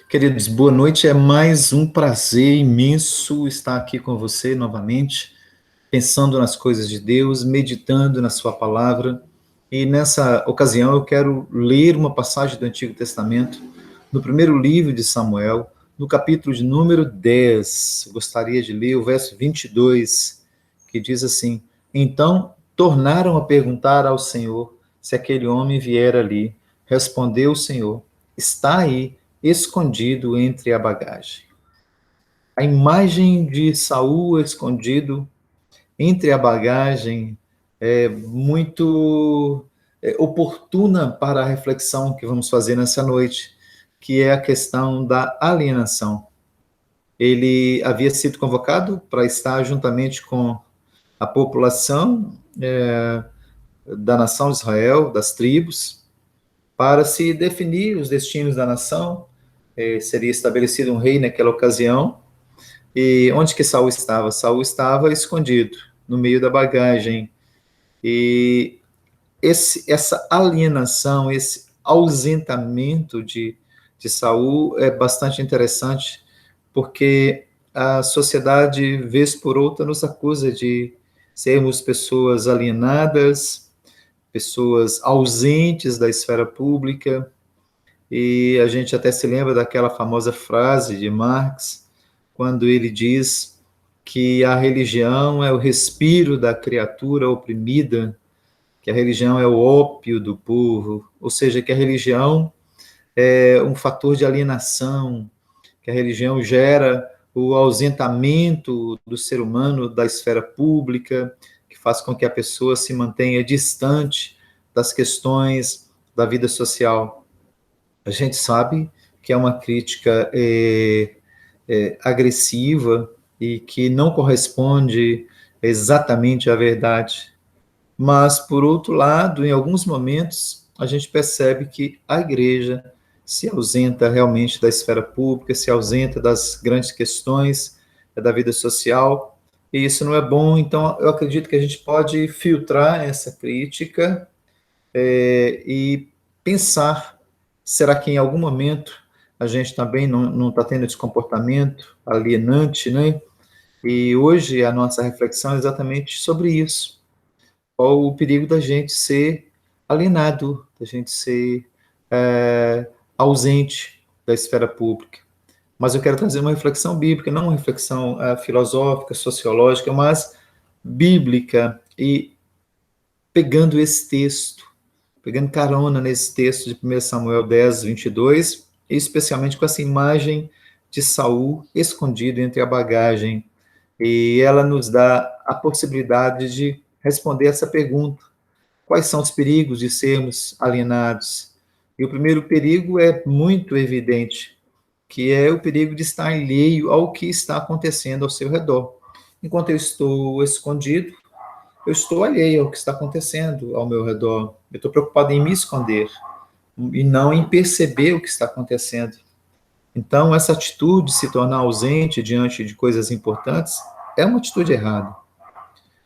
Queridos, boa noite. É mais um prazer imenso estar aqui com você novamente, pensando nas coisas de Deus, meditando na sua palavra. E nessa ocasião eu quero ler uma passagem do Antigo Testamento, no primeiro livro de Samuel, no capítulo de número 10. Eu gostaria de ler o verso 22, que diz assim: Então tornaram a perguntar ao Senhor se aquele homem viera ali. Respondeu o Senhor: Está aí, escondido entre a bagagem. A imagem de Saul escondido entre a bagagem é muito oportuna para a reflexão que vamos fazer nessa noite, que é a questão da alienação. Ele havia sido convocado para estar juntamente com a população da nação de Israel, das tribos, para se definir os destinos da nação. Seria estabelecido um rei naquela ocasião. E onde que Saul estava? Saul estava escondido no meio da bagagem. E essa alienação, esse ausentamento de Saul é bastante interessante, porque a sociedade, vez por outra, nos acusa de sermos pessoas alienadas, pessoas ausentes da esfera pública, e a gente até se lembra daquela famosa frase de Marx, quando ele diz que a religião é o respiro da criatura oprimida, que a religião é o ópio do povo, ou seja, que a religião é um fator de alienação, que a religião gera o ausentamento do ser humano da esfera pública, que faz com que a pessoa se mantenha distante das questões da vida social. A gente sabe que é uma crítica agressiva e que não corresponde exatamente à verdade. Mas, por outro lado, em alguns momentos, a gente percebe que a igreja se ausenta realmente da esfera pública, se ausenta das grandes questões da vida social, e isso não é bom. Então, eu acredito que a gente pode filtrar essa crítica e pensar, será que em algum momento a gente também não está tendo esse comportamento alienante, né? E hoje a nossa reflexão é exatamente sobre isso. Qual o perigo da gente ser alienado, da gente ser ausente da esfera pública. Mas eu quero trazer uma reflexão bíblica, não uma reflexão filosófica, sociológica, mas bíblica, e pegando esse texto, pegando carona nesse texto de 1 Samuel 10, 22, especialmente com essa imagem de Saul escondido entre a bagagem. E ela nos dá a possibilidade de responder essa pergunta: quais são os perigos de sermos alienados? E o primeiro perigo é muito evidente, que é o perigo de estar alheio ao que está acontecendo ao seu redor. Enquanto eu estou escondido, eu estou alheio ao que está acontecendo ao meu redor. Eu estou preocupado em me esconder e não em perceber o que está acontecendo. Então, essa atitude de se tornar ausente diante de coisas importantes é uma atitude errada,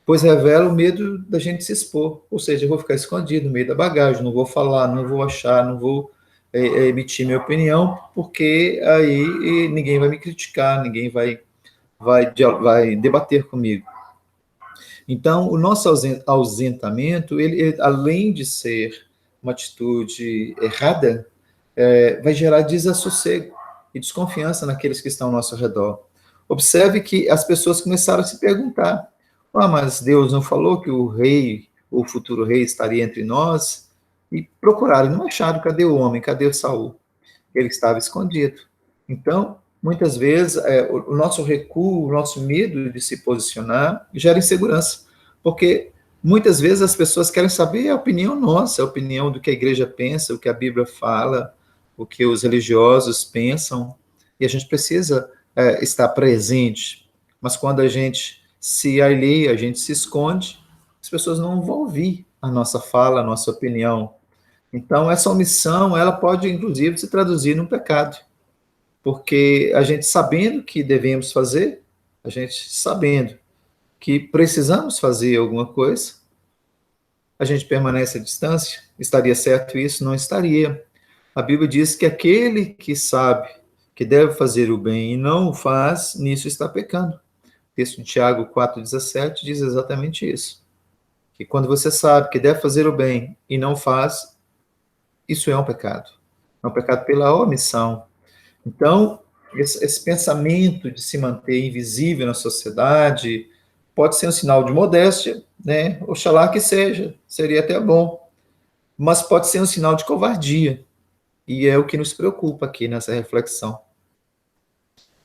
pois revela o medo da gente se expor. Ou seja, eu vou ficar escondido no meio da bagagem, não vou falar, não vou achar, não vou emitir minha opinião, porque aí ninguém vai me criticar, ninguém vai debater comigo. Então, o nosso ausentamento, ele além de ser uma atitude errada, vai gerar desassossego e desconfiança naqueles que estão ao nosso redor. Observe que as pessoas começaram a se perguntar: mas Deus não falou que o rei, o futuro rei, estaria entre nós? E procuraram, não acharam. Cadê o homem? Cadê o Saul? Ele estava escondido. Então, muitas vezes, o nosso recuo, o nosso medo de se posicionar gera insegurança, porque muitas vezes as pessoas querem saber a opinião nossa, a opinião do que a igreja pensa, o que a Bíblia fala, o que os religiosos pensam, e a gente precisa estar presente. Mas quando a gente se alheia, a gente se esconde, as pessoas não vão ouvir a nossa fala, a nossa opinião. Então, essa omissão, ela pode, inclusive, se traduzir num pecado, porque a gente sabendo que devemos fazer, a gente sabendo que precisamos fazer alguma coisa, a gente permanece à distância. Estaria certo isso? Não estaria. A Bíblia diz que aquele que sabe que deve fazer o bem e não o faz, nisso está pecando. O texto de Tiago 4,17 diz exatamente isso. Que quando você sabe que deve fazer o bem e não faz, isso é um pecado. É um pecado pela omissão. Então, esse pensamento de se manter invisível na sociedade pode ser um sinal de modéstia, né? Oxalá que seja, seria até bom. Mas pode ser um sinal de covardia. E é o que nos preocupa aqui nessa reflexão.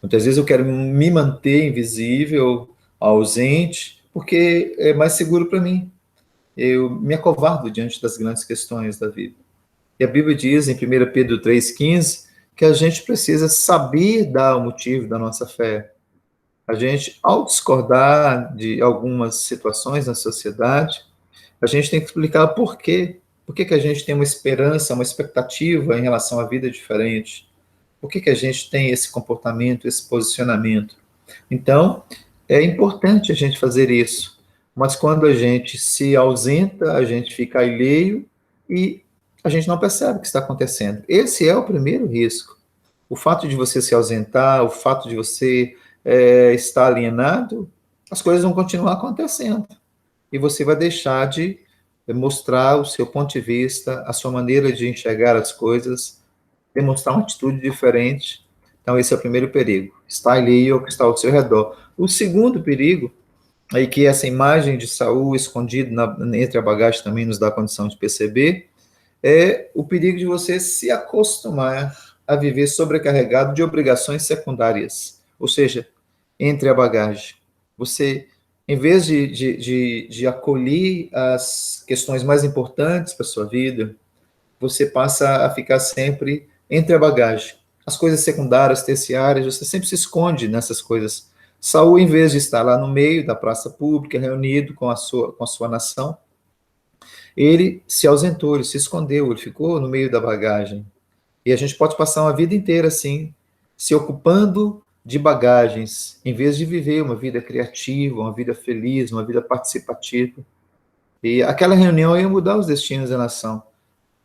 Muitas vezes eu quero me manter invisível, ausente, porque é mais seguro para mim. Eu me acovardo diante das grandes questões da vida. E a Bíblia diz em 1 Pedro 3,15 que a gente precisa saber dar o motivo da nossa fé. A gente, ao discordar de algumas situações na sociedade, a gente tem que explicar por quê. Por que a gente tem uma esperança, uma expectativa em relação à vida diferente? Por que a gente tem esse comportamento, esse posicionamento? Então, é importante a gente fazer isso. Mas quando a gente se ausenta, a gente fica alheio e a gente não percebe o que está acontecendo. Esse é o primeiro risco. O fato de você se ausentar, o fato de você estar alienado, as coisas vão continuar acontecendo. E você vai deixar de mostrar o seu ponto de vista, a sua maneira de enxergar as coisas, demonstrar uma atitude diferente. Então, esse é o primeiro perigo. Está alheio ao que está ao seu redor. O segundo perigo, aí que essa imagem de Saul escondido entre a bagagem também nos dá condição de perceber, é o perigo de você se acostumar a viver sobrecarregado de obrigações secundárias. Ou seja, entre a bagagem. Você, em vez de acolher as questões mais importantes para a sua vida, você passa a ficar sempre entre a bagagem. As coisas secundárias, terciárias, você sempre se esconde nessas coisas. Saul, em vez de estar lá no meio da praça pública, reunido com a sua nação, ele se ausentou, ele se escondeu, ele ficou no meio da bagagem. E a gente pode passar uma vida inteira assim, se ocupando de bagagens, em vez de viver uma vida criativa, uma vida feliz, uma vida participativa. E aquela reunião ia mudar os destinos da nação.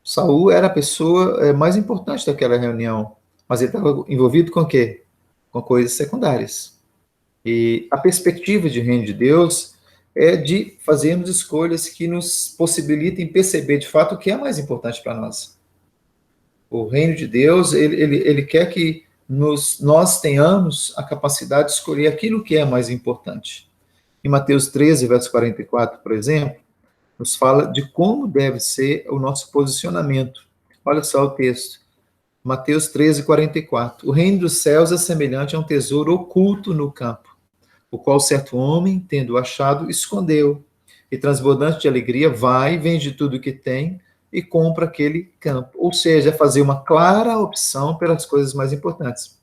Saul era a pessoa mais importante daquela reunião, mas ele estava envolvido com o quê? Com coisas secundárias. E a perspectiva de reino de Deus é de fazermos escolhas que nos possibilitem perceber de fato o que é mais importante para nós. O reino de Deus, ele quer que nós tenhamos a capacidade de escolher aquilo que é mais importante. Em Mateus 13, verso 44, por exemplo, nos fala de como deve ser o nosso posicionamento. Olha só o texto. Mateus 13, 44. O reino dos céus é semelhante a um tesouro oculto no campo, o qual certo homem, tendo achado, escondeu. E transbordante de alegria, vai, vende tudo o que tem e compra aquele campo. Ou seja, fazer uma clara opção pelas coisas mais importantes.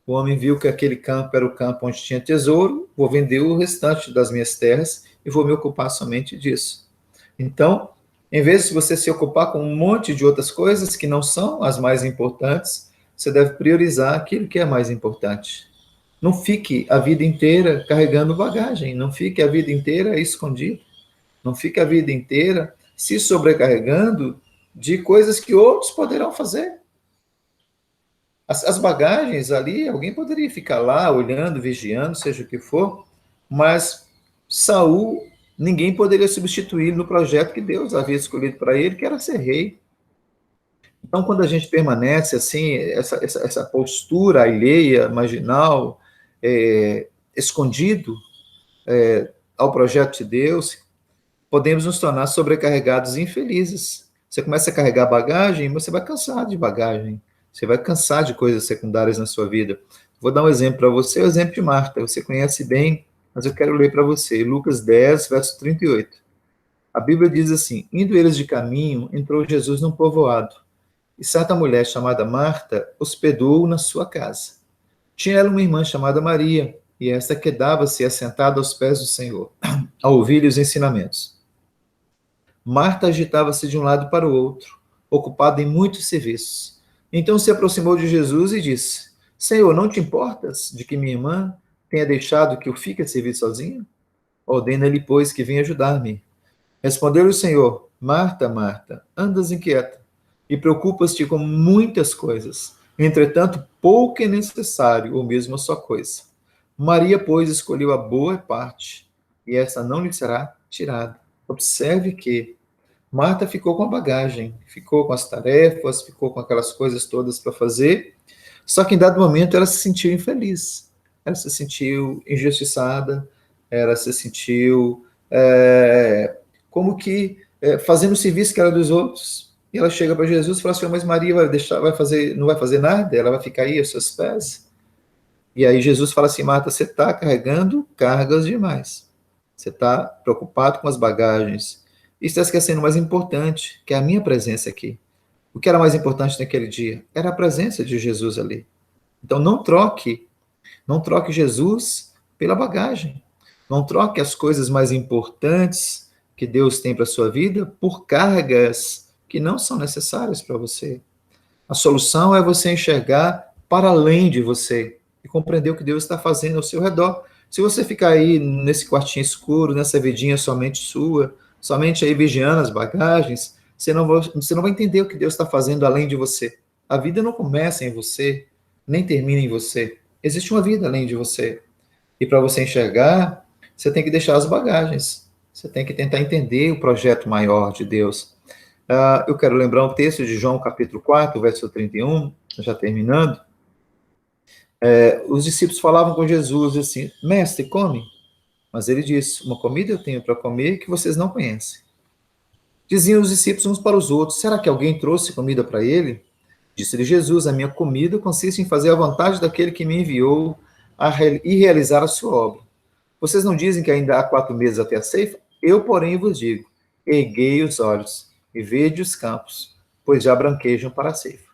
O homem viu que aquele campo era o campo onde tinha tesouro, vou vender o restante das minhas terras e vou me ocupar somente disso. Então, em vez de você se ocupar com um monte de outras coisas que não são as mais importantes, você deve priorizar aquilo que é mais importante. Não fique a vida inteira carregando bagagem, não fique a vida inteira escondido, não fique a vida inteira se sobrecarregando de coisas que outros poderão fazer. As bagagens ali, alguém poderia ficar lá olhando, vigiando, seja o que for, mas Saul, ninguém poderia substituir no projeto que Deus havia escolhido para ele, que era ser rei. Então, quando a gente permanece assim, essa postura alheia, marginal, escondido ao projeto de Deus, podemos nos tornar sobrecarregados e infelizes. Você começa a carregar bagagem, você vai cansar de bagagem. Você vai cansar de coisas secundárias na sua vida. Vou dar um exemplo para você, o exemplo de Marta. Você conhece bem, mas eu quero ler para você. Lucas 10, verso 38. A Bíblia diz assim: indo eles de caminho, entrou Jesus num povoado. E certa mulher chamada Marta hospedou-o na sua casa. Tinha ela uma irmã chamada Maria, e esta quedava-se assentada aos pés do Senhor, a ouvir os ensinamentos. Marta agitava-se de um lado para o outro, ocupada em muitos serviços. Então se aproximou de Jesus e disse: Senhor, não te importas de que minha irmã tenha deixado que eu fique a servir sozinho? Ordena-lhe, pois, que venha ajudar-me. Respondeu-lhe o Senhor: Marta, Marta, andas inquieta e preocupas-te com muitas coisas, Entretanto, pouco é necessário, ou mesmo a só coisa. Maria, pois, escolheu a boa parte, e essa não lhe será tirada. Observe que Marta ficou com a bagagem, ficou com as tarefas, ficou com aquelas coisas todas para fazer, só que em dado momento ela se sentiu infeliz, ela se sentiu injustiçada, ela se sentiu como que fazendo o serviço que era dos outros. E ela chega para Jesus e fala assim: mas Maria vai deixar, vai fazer, não vai fazer nada, ela vai ficar aí aos seus pés. E aí Jesus fala assim: Marta, você está carregando cargas demais. Você está preocupado com as bagagens. E está esquecendo o mais importante, que é a minha presença aqui. O que era mais importante naquele dia? Era a presença de Jesus ali. Então não troque Jesus pela bagagem. Não troque as coisas mais importantes que Deus tem para a sua vida por cargas que não são necessárias para você. A solução é você enxergar para além de você e compreender o que Deus está fazendo ao seu redor. Se você ficar aí nesse quartinho escuro, nessa vidinha somente sua, somente aí vigiando as bagagens, você não vai entender o que Deus está fazendo além de você. A vida não começa em você, nem termina em você. Existe uma vida além de você. E para você enxergar, você tem que deixar as bagagens. Você tem que tentar entender o projeto maior de Deus. Eu quero lembrar um texto de João, capítulo 4, verso 31, já terminando. Os discípulos falavam com Jesus assim: Mestre, come. Mas ele disse: Uma comida eu tenho para comer que vocês não conhecem. Diziam os discípulos uns para os outros: Será que alguém trouxe comida para ele? Disse-lhe Jesus: A minha comida consiste em fazer a vontade daquele que me enviou e realizar a sua obra. Vocês não dizem que ainda há 4 meses até a ceifa? Eu, porém, vos digo: erguei os olhos e vede os campos, pois já branquejam para a ceifa.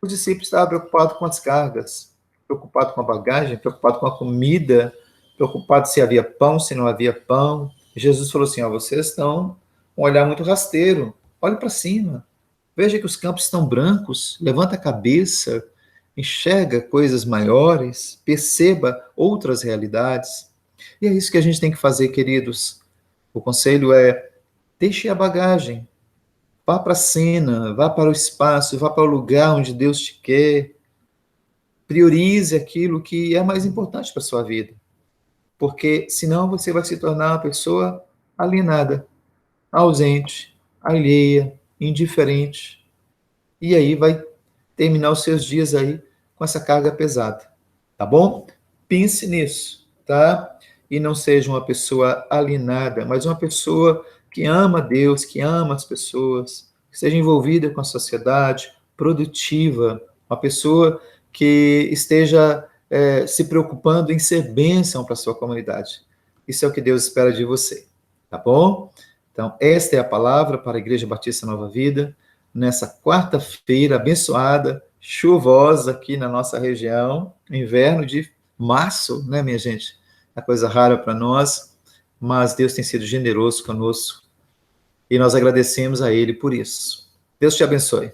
Os discípulos estavam preocupados com as cargas, preocupados com a bagagem, preocupados com a comida, preocupados se havia pão, se não havia pão. Jesus falou assim: vocês estão com um olhar muito rasteiro, olhe para cima, veja que os campos estão brancos, levanta a cabeça, enxerga coisas maiores, perceba outras realidades. E é isso que a gente tem que fazer, queridos. O conselho é: deixe a bagagem, vá para a cena, vá para o espaço, vá para o lugar onde Deus te quer. Priorize aquilo que é mais importante para a sua vida. Porque senão você vai se tornar uma pessoa alienada, ausente, alheia, indiferente. E aí vai terminar os seus dias aí com essa carga pesada. Tá bom? Pense nisso, tá? E não seja uma pessoa alienada, mas uma pessoa que ama Deus, que ama as pessoas, que seja envolvida com a sociedade, produtiva, uma pessoa que esteja se preocupando em ser bênção para a sua comunidade. Isso é o que Deus espera de você, tá bom? Então, esta é a palavra para a Igreja Batista Nova Vida, nessa quarta-feira abençoada, chuvosa aqui na nossa região, inverno de março, né, minha gente? É coisa rara para nós, mas Deus tem sido generoso conosco e nós agradecemos a Ele por isso. Deus te abençoe.